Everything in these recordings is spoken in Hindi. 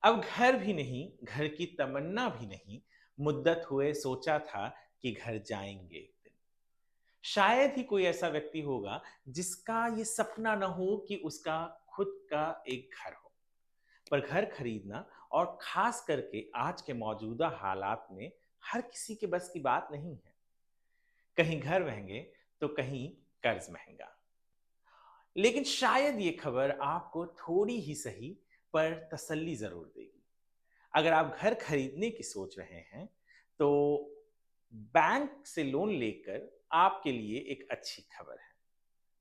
अब घर भी नहीं, घर की तमन्ना भी नहीं, मुद्दत हुए सोचा था कि घर जाएंगे एक दिन। शायद ही कोई ऐसा व्यक्ति होगा जिसका ये सपना न हो कि उसका खुद का एक घर हो। पर घर खरीदना और खास करके आज के मौजूदा हालात में हर किसी के बस की बात नहीं है। कहीं घर महंगे तो कहीं कर्ज महंगा। लेकिन शायद ये खबर आपको थोड़ी ही सही पर तसल्ली जरूर देगी। अगर आप घर खरीदने की सोच रहे हैं तो बैंक से लोन लेकर आपके लिए एक अच्छी खबर है।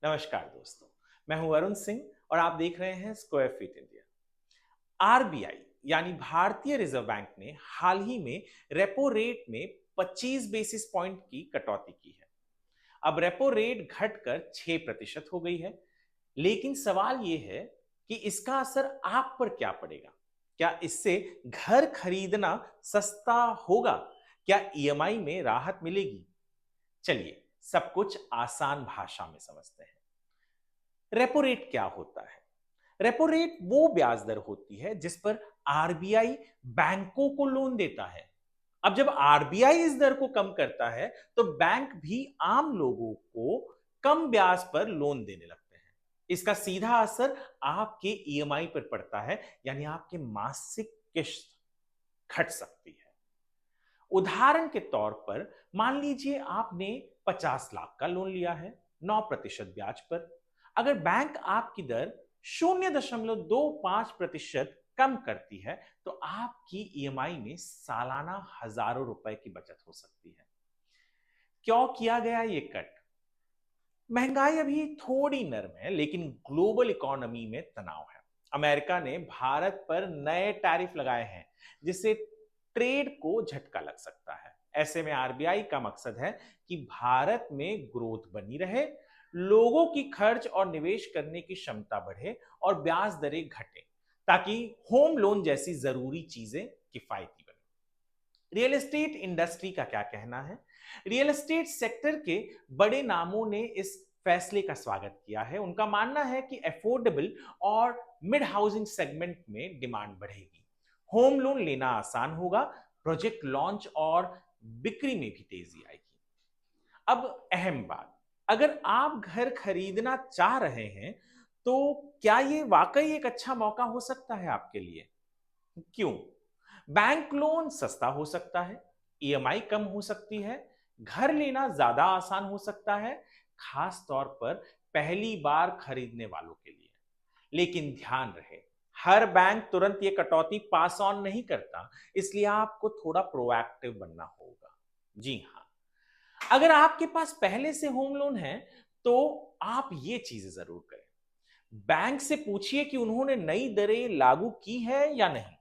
नमस्कार दोस्तों, मैं हूं अरुण सिंह और आप देख रहे हैं स्क्वायर फीट इंडिया। आरबीआई यानी भारतीय रिजर्व बैंक ने हाल ही में रेपो रेट में 25 बेसिस पॉइंट की कटौती की है। अब रेपो रेट घटकर 6% हो गई है। लेकिन सवाल यह है कि इसका असर आप पर क्या पड़ेगा? क्या इससे घर खरीदना सस्ता होगा? क्या ईएमआई में राहत मिलेगी? चलिए सब कुछ आसान भाषा में समझते हैं। रेपो रेट क्या होता है? रेपो रेट वो ब्याज दर होती है जिस पर आरबीआई बैंकों को लोन देता है। अब जब आरबीआई इस दर को कम करता है तो बैंक भी आम लोगों को कम ब्याज पर लोन देने लगते हैं। इसका सीधा असर आपके ईएमआई पर पड़ता है, यानी आपके मासिक किश्त घट सकती है। उदाहरण के तौर पर मान लीजिए आपने 50 लाख का लोन लिया है 9% ब्याज पर। अगर बैंक आपकी दर 0.25% कम करती है तो आपकी ईएमआई में सालाना हजारों रुपए की बचत हो सकती है। क्यों किया गया ये कट? महंगाई अभी थोड़ी नरम है लेकिन ग्लोबल इकोनॉमी में तनाव है। अमेरिका ने भारत पर नए टैरिफ लगाए हैं जिससे ट्रेड को झटका लग सकता है। ऐसे में आरबीआई का मकसद है कि भारत में ग्रोथ बनी रहे, लोगों की खर्च और निवेश करने की क्षमता बढ़े और ब्याज दरें घटे, ताकि होम लोन जैसी जरूरी चीजें किफायती बने। रियल एस्टेट इंडस्ट्री का क्या कहना है? रियल एस्टेट सेक्टर के बड़े नामों ने इस फैसले का स्वागत किया है। उनका मानना है कि अफोर्डेबल और मिड हाउसिंग सेगमेंट में डिमांड बढ़ेगी, होम लोन लेना आसान होगा, प्रोजेक्ट लॉन्च और बिक्री में भी तेजी आएगी। अब अहम बात, अगर आप घर खरीदना चाह रहे हैं तो क्या ये वाकई एक अच्छा मौका हो सकता है आपके लिए? क्यों? बैंक लोन सस्ता हो सकता है, ईएमआई कम हो सकती है, घर लेना ज्यादा आसान हो सकता है, खास तौर पर पहली बार खरीदने वालों के लिए। लेकिन ध्यान रहे, हर बैंक तुरंत ये कटौती पास ऑन नहीं करता, इसलिए आपको थोड़ा प्रोएक्टिव बनना होगा। जी हाँ, अगर आपके पास पहले से होम लोन है तो आप ये चीजें जरूर करें। बैंक से पूछिए कि उन्होंने नई दरें लागू की है या नहीं।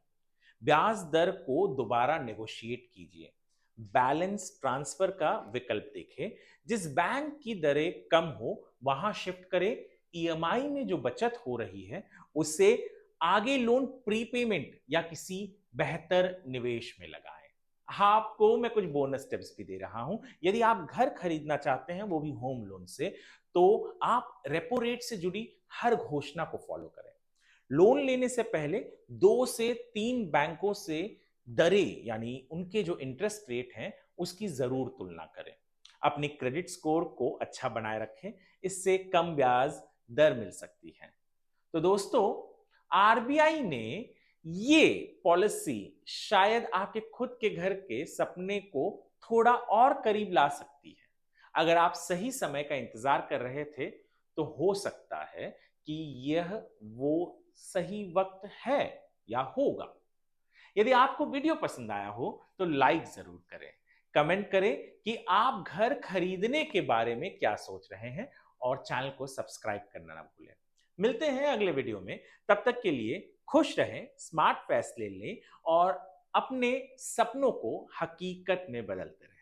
ब्याज दर को दोबारा नेगोशिएट कीजिए। बैलेंस ट्रांसफर का विकल्प देखें, जिस बैंक की दरें कम हो वहां शिफ्ट करें। ईएमआई में जो बचत हो रही है उसे आगे लोन प्रीपेमेंट या किसी बेहतर निवेश में लगाएं। हाँ, आपको मैं कुछ बोनस टिप्स भी दे रहा हूं। यदि आप घर खरीदना चाहते हैं वो भी होम लोन से, तो आप रेपो रेट से जुड़ी हर घोषणा को फॉलो करें। लोन लेने से पहले 2 से 3 बैंकों से दरें यानी उनके जो इंटरेस्ट रेट हैं उसकी जरूर तुलना करें। अपनी क्रेडिट स्कोर को अच्छा बनाए रखें, इससे कम ब्याज दर मिल सकती है। तो दोस्तों, आरबीआई ने ये पॉलिसी शायद आपके खुद के घर के सपने को थोड़ा और करीब ला सकती है। अगर आप सही समय का इंतजार कर रहे थे तो हो सकता है कि यह वो सही वक्त है या होगा। यदि आपको वीडियो पसंद आया हो तो लाइक जरूर करें, कमेंट करें कि आप घर खरीदने के बारे में क्या सोच रहे हैं और चैनल को सब्सक्राइब करना ना भूलें। मिलते हैं अगले वीडियो में, तब तक के लिए खुश रहें, स्मार्ट फैसले लें और अपने सपनों को हकीकत में बदलते रहें।